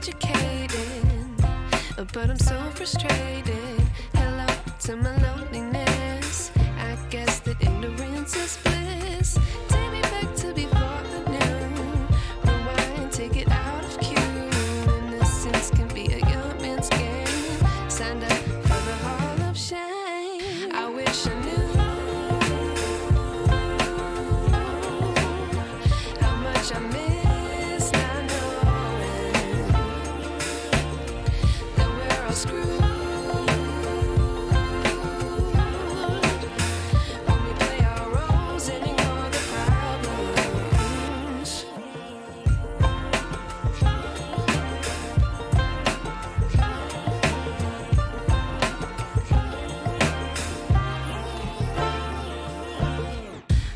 educated, but I'm so frustrated. Hello to my loneliness. I guess that ignorance is bliss. Take me back to before I knew. Rewind, take it out of cue. Innocence can be a young man's game. Signed up for the hall of shame. I wish I knew how much I miss not knowing that we're all screwed when we play our roles and ignore the problems.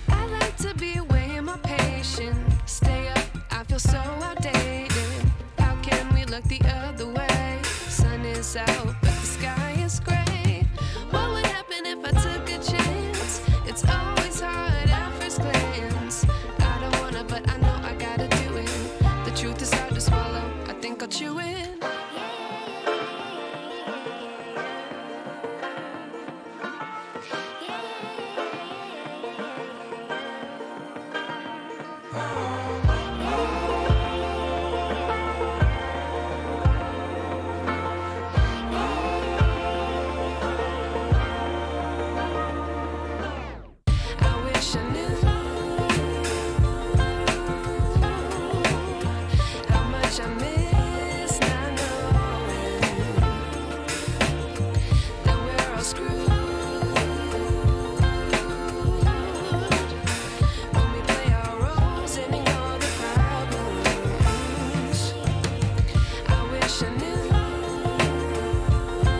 I like to be away in my patience. Stay up, I feel so outdated. How can we look the other way? Sun is out, but the sky is gray. What would happen if I took a chance? It's always hard at first glance. I don't wanna, but I know I gotta do it. The truth is hard to swallow, I think I'll chew it.